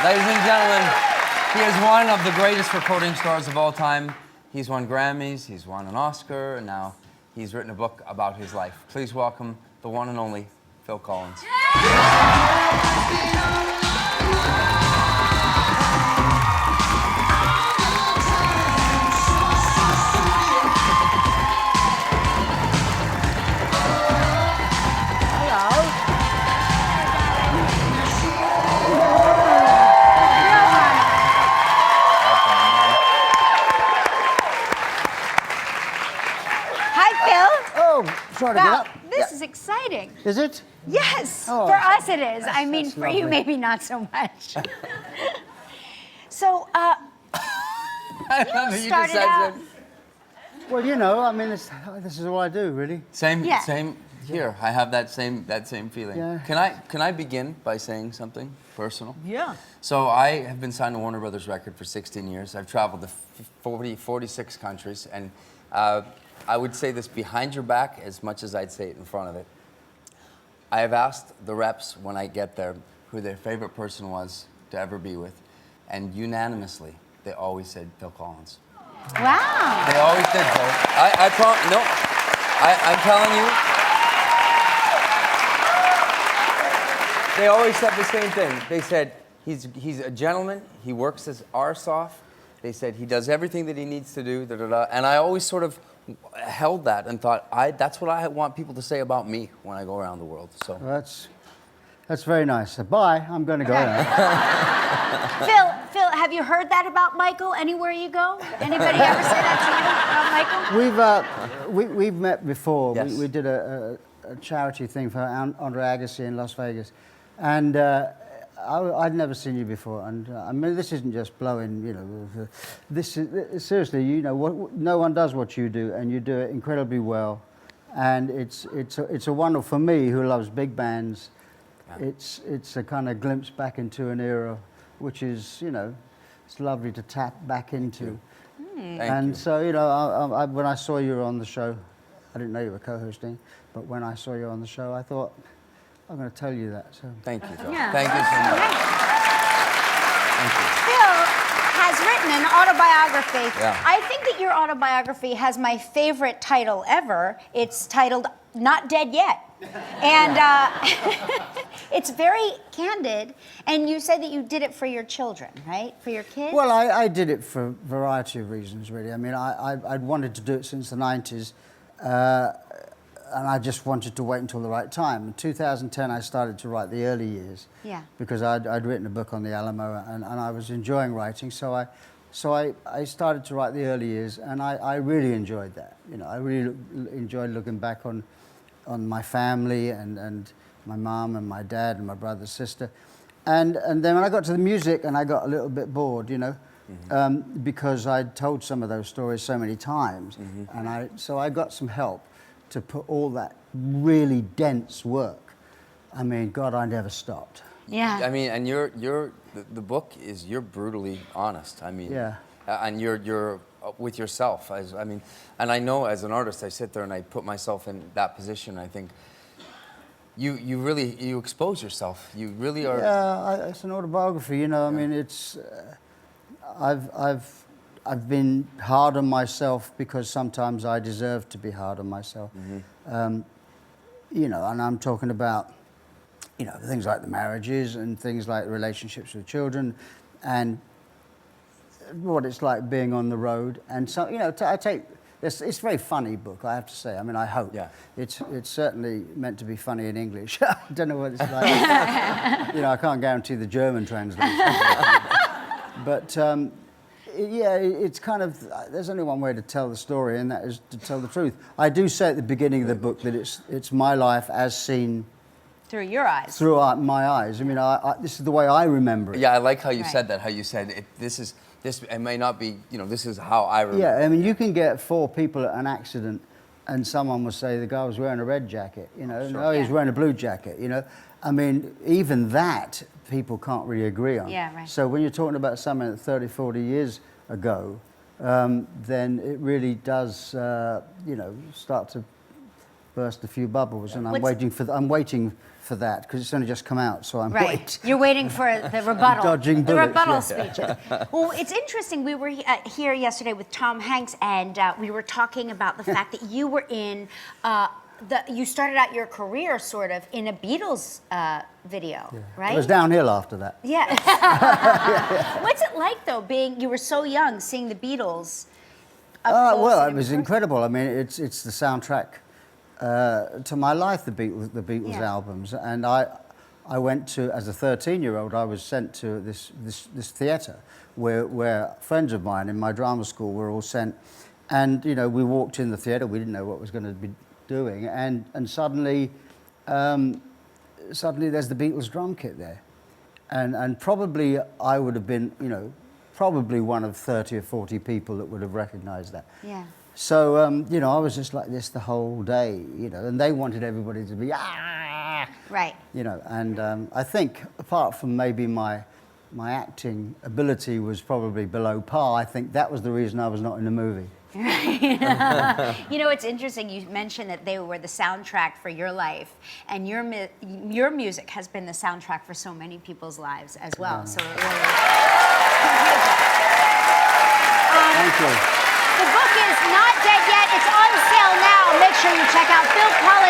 Ladies and gentlemen, he is one of the greatest recording stars of all time. He's won Grammys, he's won an Oscar, and now he's written a book about his life. Please welcome the one and only Phil Collins. Sorry to get up. This is exciting. Is it? Yes, Oh, for us it is. I mean, for lovely. you, maybe not so much. So, you started out... Well, you know, I mean, this is all I do, really. Same Yeah. here. I have that same feeling. Yeah. Can I begin by saying something personal? Yeah. So I have been signed to Warner Brothers Record for 16 years. I've traveled to 46 countries, and I would say this behind your back as much as I'd say it in front of it. I have asked the reps when I get there who their favorite person was to ever be with, and unanimously, they always said Phil Collins. Wow. They always did, Phil. I'm telling you. They always said the same thing. They said, he's a gentleman, he works his arse off. They said he does everything that he needs to do, and I always sort of held that and thought, that's what I want people to say about me when I go around the world. So Well, that's very nice. Bye. I'm going to go now. Phil, have you heard that about Michael anywhere you go? Anybody ever say that to you about Michael? We've met before. Yes. We did a charity thing for Andre Agassi in Las Vegas, and I'd never seen you before. And I mean, this isn't just blowing. You know, this is seriously. You know, no one does what you do, and you do it incredibly well. And it's a wonderful for me who loves big bands. Yeah. It's a kind of glimpse back into an era, which is, you know, it's lovely to tap back into. Thank you. So, you know, when I saw you on the show, I didn't know you were co-hosting, but when I saw you on the show, I thought, I'm going to tell you that. So Thank you, Phil. Yeah. Thank you so much. Thank you. Phil has written an autobiography. Yeah. I think that your autobiography has my favorite title ever. It's titled Not Dead Yet. And it's very candid. And you said that you did it for your children, right? For your kids? Well, I did it for a variety of reasons, really. I mean, I'd wanted to do it since the 90s, and I just wanted to wait until the right time. In 2010, I started to write the early years. Yeah. Because I'd written a book on the Alamo, and I was enjoying writing, so I started to write the early years, and I really enjoyed that. You know, I really enjoyed looking back on my family and my mom and my dad and my brother, sister. And then when I got to the music, and I got a little bit bored, you know, because I'd told some of those stories so many times. And so I got some help to put all that really dense work. I mean, God, I never stopped. Yeah. I mean, and the book is, you're brutally honest. I mean, Yeah. And you're with yourself. I mean, and I know as an artist, I sit there and I put myself in that position. I think you really expose yourself. You really are. Yeah, it's an autobiography, you know. I mean, it's I've been hard on myself because sometimes I deserve to be hard on myself. You know, and I'm talking about, you know, things like the marriages and things like relationships with children, and what it's like being on the road. And so, you know, it's a very funny book, I have to say. I mean, I hope. Yeah. It's certainly meant to be funny in English. I don't know what it's like. You know, I can't guarantee the German translation. But yeah, it's kind of, there's only one way to tell the story, and that is to tell the truth. I do say at the beginning of the book that it's my life as seen Through your eyes. through my eyes. I mean, this is the way I remember it. Yeah, I like how you said that. How you said it may not be, you know, this is how I remember. Yeah, I mean, you can get 4 people at an accident, and someone will say the guy was wearing a red jacket, you know, Sure. no, he's wearing a blue jacket, you know. I mean, even that people can't really agree on. Yeah, right. So when you're talking about something that 30, 40 years ago, then it really does, you know, start to burst a few bubbles, and I'm What's- waiting for that because it's only just come out, so I'm Right. waiting. You're waiting for the rebuttal. Dodging the bullets, rebuttal yeah. speeches. Well, it's interesting. We were here yesterday with Tom Hanks, and we were talking about the fact that you were in. You started out your career sort of in a Beatles video, right? It was downhill after that. Yeah. What's it like though, you were so young, seeing the Beatles? Up close Well, and it was in person? incredible. I mean, it's the soundtrack to my life, the Beatles Yeah. albums, and I went to, as a 13-year-old, I was sent to this theatre where friends of mine in my drama school were all sent, and you know, we walked in the theatre, we didn't know what was going to be doing, and suddenly there's the Beatles drum kit there, and probably I would have been, you know, probably one of 30 or 40 people that would have recognised that. Yeah. So, you know, I was just like this the whole day, you know, and they wanted everybody to be, Right. you know, and I think apart from maybe my acting ability was probably below par, I think that was the reason I was not in the movie. You know, it's interesting. You mentioned that they were the soundtrack for your life, and your music has been the soundtrack for so many people's lives as well. So it really. Thank you. The book is Not Dead Yet. It's on sale now. Make sure you check out Phil Collins.